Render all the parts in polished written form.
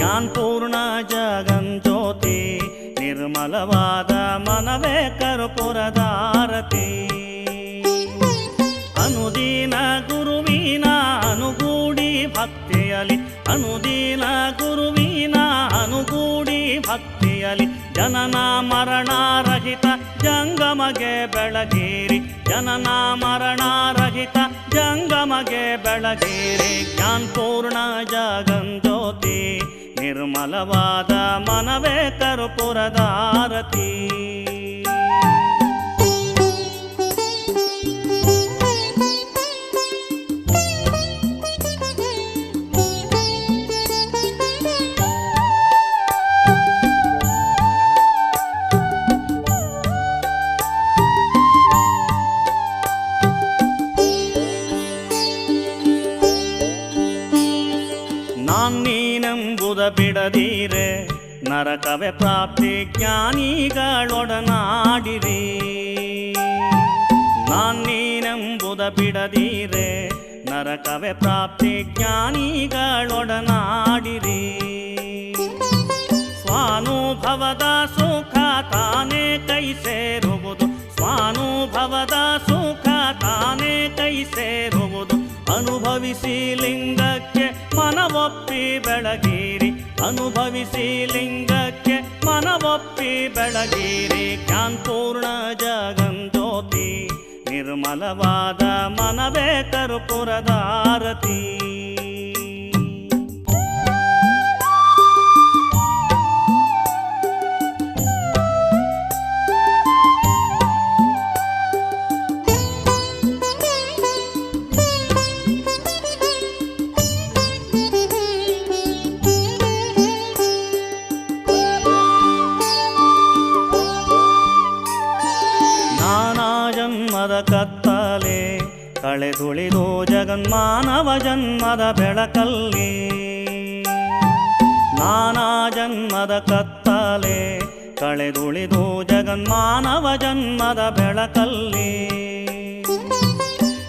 ಜ್ಞಾನಪೂರ್ಣ ಜಗಜ್ಯೋತಿ ನಿರ್ಮಲವಾದ ಮನವೇ ಕರ್ಪೂರದಾರತಿ. ಅನುದಿನ ಗುರುವಿನ ಅನುಗೂಡಿ ಭಕ್ತಿಯಲಿ, ಅನುದಿನ ಗುರುವಿನ ಅನುಗೂಡಿ ಭಕ್ತಿಯಲಿ, ಜನನ ಮರಣರಹಿತ ಜಂಗಮಗೆ ಬೆಳಗೇರಿ, ಜನನ ಮರಣರಹಿತ ಜಂಗಮಗೆ ಬೆಳಗೇರಿ. ಜ್ಞಾನಪೂರ್ಣ ಜಗಜ್ಯೋತಿ ನಿರ್ಮಲವಾದ ಮನವೇ ಕರ್ಪೂರದಾರತಿ. ನಾನೀನೆಂಬುದ ಬಿಡದೀರೆ ನರಕವೇ ಪ್ರಾಪ್ತಿ ಜ್ಞಾನಿಗಳೊಡನಾಡಿರಿ. ನಾನೀನೆಂಬುದ ಬಿಡದೀರೆ ನರಕವೇ ಪ್ರಾಪ್ತಿ ಜ್ಞಾನಿಗಳೊಡನಾಡಿರಿ. ಸ್ವಾನುಭವದ ಸುಖ ತಾನೇ ಕೈ ಸೇರುವುದು, ಸ್ವಾನುಭವದ ಸುಖ ತಾನೇ ಕೈ ಸೇರುವುದು. ಅನುಭವಿಸಿ ಲಿಂಗಕ್ಕೆ ಮನವೊಪ್ಪಿ ಬೆಳಗೀರಿ, ಅನುಭವಿಸಿ ಲಿಂಗಕ್ಕೆ ಮನವೊಪ್ಪಿ ಬೆಳಗೀರಿ. ಜ್ಞಾನಪೂರ್ಣ ಜಗಜ್ಯೋತಿ ನಿರ್ಮಲವಾದ ಮನವೇ ಕರ್ಪೂರದಾರತಿ. ಜನ್ಮದ ಕತ್ತಲೆ ಕಳೆದುಳಿದು ಜಗನ್ಮಾನವ ಜನ್ಮದ ಬೆಳಕಲ್ಲಿ, ನಾನಾ ಜನ್ಮದ ಕತ್ತಲೆ ಕಳೆದುಳಿದು ಜಗನ್ಮಾನವ ಜನ್ಮದ ಬೆಳಕಲ್ಲಿ.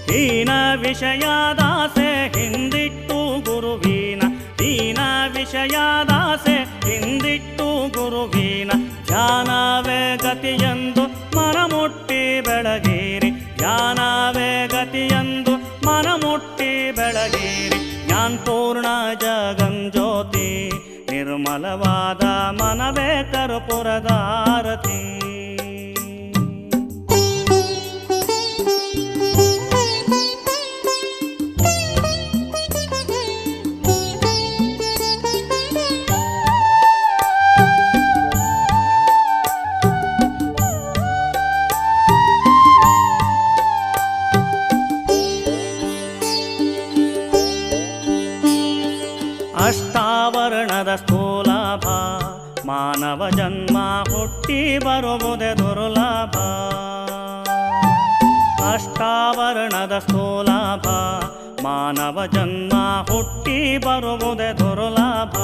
ಹೀನ ವಿಷಯದಾಸೆ ಹಿಂದಿಟ್ಟು ಗುರುವಿನ, ಹೀನ ವಿಷಯದಾಸೆ ಹಿಂದಿಟ್ಟು ಗುರುವಿನ. ಧ್ಯಾನವೇ ಗತಿಯೆಂದು ಮನಮುಟ್ಟಿ ಬೆಳಗೇರಿ, ಧ್ಯಾನವೇ ಗತಿಯೆಂದು ಮನಮುಟ್ಟಿ ಬೆಳಗೇರಿ. ಜ್ಞಾನಪೂರ್ಣ ಜಗಜ್ಯೋತಿ ನಿರ್ಮಲವಾದ ಮನವೇ ಕರ್ಪೂರದಾರತಿ. ಅಷ್ಟಾವರಣದ ಸ್ಥೂಲಭ ಮಾನವ ಜನ್ಮ ಹುಟ್ಟಿ ಬರುವುದೇ ದುರ್ಲಭ. ಅಷ್ಟಾವರಣದ ಸ್ಥೂಲಭ ಮಾನವ ಜನ್ಮ ಹುಟ್ಟಿ ಬರುವುದೇ ದುರ್ಲಭ.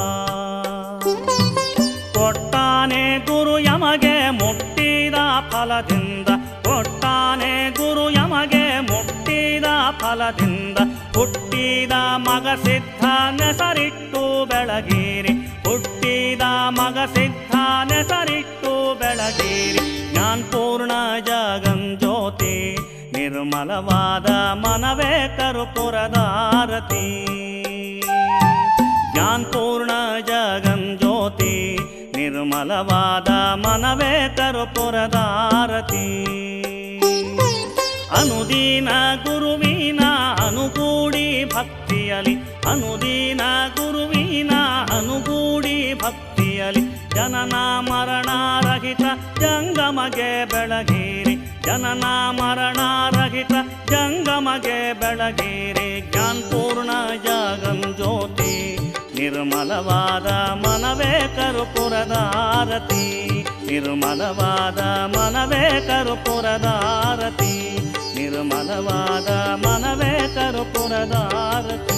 ಕೊಟ್ಟಾನೆ ಗುರು ಯಮಗೆ ಮುಟ್ಟಿದ ಫಲದಿಂದ, ಕೊಟ್ಟಾನೆ ಗುರು ಯಮಗೆ ಮುಟ್ಟಿದ ಫಲದಿಂದ. ಹುಟ್ಟಿದ ಮಗ ಸಿದ್ಧ ನೆಸರಿಟ್ಟು ಬೆಳಗೇರಿ, ಹುಟ್ಟಿದ ಮಗ ಸಿದ್ಧ ನೆಸರಿಟ್ಟು ಬೆಳಗೇರಿ. ಜ್ಞಾನಪೂರ್ಣ ಜಗಜ್ಯೋತಿ ನಿರ್ಮಲವಾದ ಮನವೇ ಕರ್ಪೂರದಾರತಿ. ಜ್ಞಾನಪೂರ್ಣ ಜಗಜ್ಯೋತಿ ನಿರ್ಮಲವಾದ ಮನವೇ ಕರ್ಪೂರದಾರತಿ. ಅನುದಿನ ಗುರುವಿನ ಅನುಗೂಡಿ ಭಕ್ತಿಯಲಿ, ಅನುದಿನ ಗುರುವಿನ ಅನುಗೂಡಿ ಭಕ್ತಿಯಲಿ. ಜನನ ಮರಣರಹಿತ ಜಂಗಮಗೆ ಬೆಳಗೇರಿ, ಜನನ ಮರಣರಹಿತ ಜಂಗಮಗೆ ಬೆಳಗೇರಿ. ಜ್ಞಾನಪೂರ್ಣ ಜಗಜ್ಯೋತಿ ನಿರ್ಮಲವಾದ ಮನವೇ ಕರ್ಪೂರದಾರತಿ. ನಿರ್ಮಲವಾದ ಮನವೇ ಕರ್ಪೂರದಾರತಿ. ನಿರ್ಮಲವಾದ ಮನವೇ ಕರ್ಪೂರದಾರತಿ.